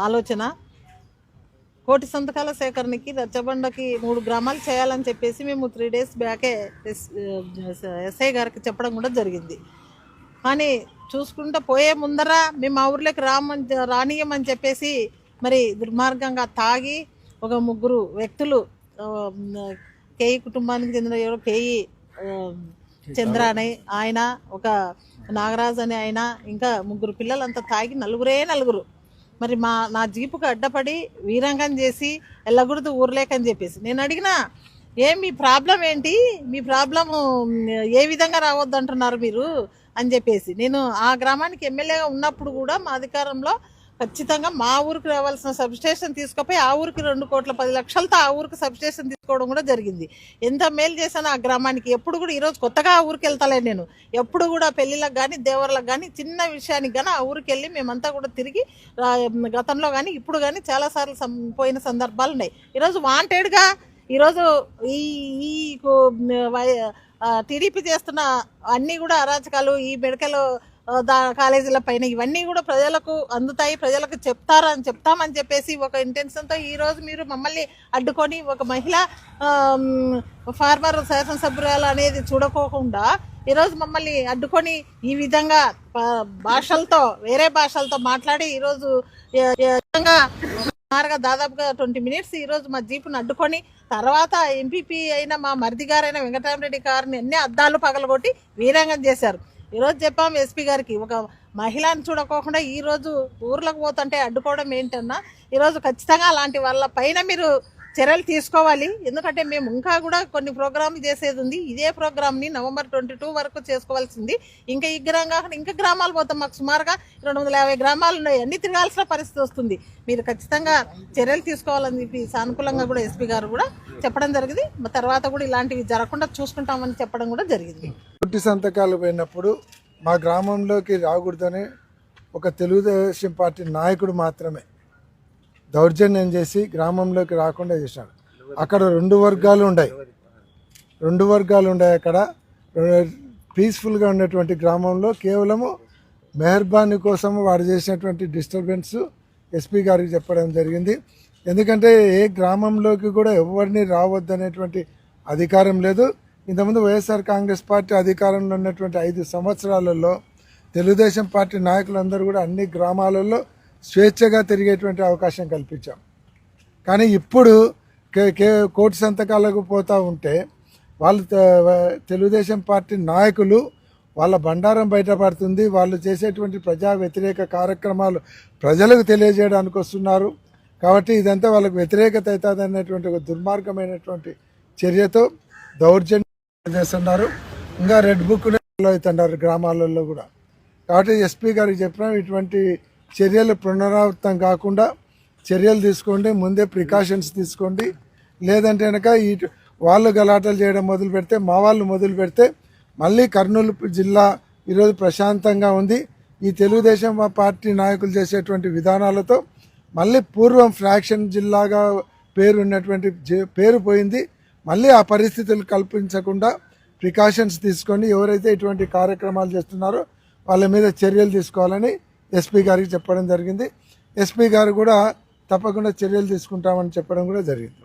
ఆలోచన. కోటి సంతకాల సేకరణకి రచ్చబండకి 3 గ్రామాలు చేయాలని చెప్పేసి మేము 3 days బ్యాకే ఎస్ఐ గారికి చెప్పడం కూడా జరిగింది. కానీ చూసుకుంటూ పోయే ముందర మేము ఆ ఊర్లోకి రానియమని చెప్పేసి మరి దుర్మార్గంగా తాగి ఒక 3 వ్యక్తులు, కేయి కుటుంబానికి చెందిన ఎవరో కేయి చంద్ర అని ఆయన, ఒక నాగరాజ్ అని ఆయన, ఇంకా 3 పిల్లలంతా తాగి నలుగురు మరి నా జీపుకు అడ్డపడి వీరంగం చేసి వెళ్ళకూడదు ఊర్లేకని చెప్పేసి నేను అడిగినా, మీ ప్రాబ్లం ఏంటి, మీ ప్రాబ్లము ఏ విధంగా రావద్దు అంటున్నారు మీరు అని చెప్పేసి. నేను ఆ గ్రామానికి ఎమ్మెల్యేగా ఉన్నప్పుడు కూడా మా అధికారంలో ఖచ్చితంగా మా ఊరికి రావాల్సిన సబ్స్టేషన్ తీసుకుపోయి ఆ ఊరికి 2,10,00,000తో ఆ ఊరికి సబ్స్టేషన్ తీసుకోవడం కూడా జరిగింది. ఎంత మేలు చేశాను ఆ గ్రామానికి. ఎప్పుడు కూడా ఈరోజు కొత్తగా ఆ ఊరికి వెళ్తాలే నేను. ఎప్పుడు కూడా పెళ్ళిళ్ళకి కానీ దేవర్లకు కానీ చిన్న విషయానికి కానీ ఆ ఊరికి వెళ్ళి మేమంతా కూడా తిరిగి గతంలో కానీ ఇప్పుడు కానీ చాలాసార్లు పోయిన సందర్భాలు ఉన్నాయి. ఈరోజు వాంటెడ్గా ఈరోజు ఈ టీడీపీ చేస్తున్న అన్నీ కూడా అరాచకాలు, ఈ మెడికల్ కాలేజీల పైన ఇవన్నీ కూడా ప్రజలకు అందుతాయి, ప్రజలకు చెప్తామని చెప్పేసి ఒక ఇంటెన్షన్తో ఈరోజు మీరు మమ్మల్ని అడ్డుకొని ఒక మహిళ ఫార్మర్ శాసనసభ్యురాలు అనేది చూడకోకుండా ఈరోజు మమ్మల్ని అడ్డుకొని ఈ విధంగా వేరే భాషలతో మాట్లాడి ఈరోజు దాదాపుగా 20 minutes ఈరోజు మా జీపును అడ్డుకొని తర్వాత ఎంపీపీ అయిన మా మరిది గారైన వెంకటరామరెడ్డి గారిని అన్ని అద్దాలు పగలగొట్టి వీరంగం చేశారు. ఈరోజు చెప్పాము ఎస్పీ గారికి, ఒక మహిళను చూడకోకుండా ఈరోజు ఊర్లకు పోతుంటే అడ్డుకోవడం ఏంటన్నా, ఈరోజు ఖచ్చితంగా అలాంటి వాళ్ళ పైన మీరు చర్యలు తీసుకోవాలి. ఎందుకంటే మేము ఇంకా కూడా కొన్ని ప్రోగ్రాంలు చేసేది ఉంది. ఇదే ప్రోగ్రామ్ని November 22 వరకు చేసుకోవాల్సింది. ఇంకా ఈ కాకుండా ఇంకా గ్రామాలు పోతాం. మాకు సుమారుగా 250 గ్రామాలు ఉన్నాయి. అన్ని తిరగాల్సిన పరిస్థితి వస్తుంది. మీరు ఖచ్చితంగా చర్యలు తీసుకోవాలని చెప్పి సానుకూలంగా కూడా ఎస్పీ గారు కూడా చెప్పడం జరిగింది. తర్వాత కూడా ఇలాంటివి జరగకుండా చూసుకుంటామని చెప్పడం కూడా జరిగింది. పుట్టి సంతకాలు పోయినప్పుడు మా గ్రామంలోకి రాకూడదని ఒక తెలుగుదేశం పార్టీ నాయకుడు మాత్రమే దౌర్జన్యం చేసి గ్రామంలోకి రాకుండా చేశాడు. అక్కడ 2 వర్గాలు ఉన్నాయి. అక్కడ పీస్ఫుల్గా ఉన్నటువంటి గ్రామంలో కేవలము మెహర్బానీ కోసం వాడు చేసినటువంటి డిస్టర్బెన్స్ ఎస్పీ గారికి చెప్పడం జరిగింది. ఎందుకంటే ఏ గ్రామంలోకి కూడా ఎవరిని రావద్దనేటువంటి అధికారం లేదు. ఇంతకుముందు వైఎస్ఆర్ కాంగ్రెస్ పార్టీ అధికారంలో ఉన్నటువంటి 5 సంవత్సరాలలో తెలుగుదేశం పార్టీ నాయకులందరూ కూడా అన్ని గ్రామాలలో స్వేచ్ఛగా తిరిగేటువంటి అవకాశం కల్పించాం. కానీ ఇప్పుడు కోటి సంతకాలకు పోతూ ఉంటే వాళ్ళు తెలుగుదేశం పార్టీ నాయకులు వాళ్ళ బండారం బయటపడుతుంది. వాళ్ళు చేసేటువంటి ప్రజా వ్యతిరేక కార్యక్రమాలు ప్రజలకు తెలియజేయడానికి వస్తున్నారు. కాబట్టి ఇదంతా వాళ్ళకు వ్యతిరేకత అవుతుంది అనేటువంటి ఒక దుర్మార్గమైనటువంటి చర్యతో దౌర్జన్యం చేస్తున్నారు. ఇంకా రెడ్ బుక్ అవుతున్నారు గ్రామాలలో కూడా. కాబట్టి ఎస్పీ గారికి చెప్పిన ఇటువంటి చర్యలు పునరావృతం కాకుండా చర్యలు తీసుకోండి, ముందే ప్రికాషన్స్ తీసుకోండి. లేదంటే కనుక వాళ్ళు గలాటలు చేయడం మొదలు పెడితే, మా వాళ్ళు మొదలు పెడితే మళ్ళీ కర్నూలు జిల్లా ఈరోజు ప్రశాంతంగా ఉంది. ఈ తెలుగుదేశం పార్టీ నాయకులు చేసేటువంటి విధానాలతో మళ్ళీ పూర్వం ఫ్రాక్షన్ జిల్లాగా పేరు పోయింది. మళ్ళీ ఆ పరిస్థితులు కల్పించకుండా ప్రికాషన్స్ తీసుకొని ఎవరైతే ఇటువంటి కార్యక్రమాలు చేస్తున్నారో వాళ్ళ మీద చర్యలు తీసుకోవాలని ఎస్పీ గారికి చెప్పడం జరిగింది. ఎస్పీ గారు కూడా తప్పకుండా చర్యలు తీసుకుంటామని చెప్పడం కూడా జరిగింది.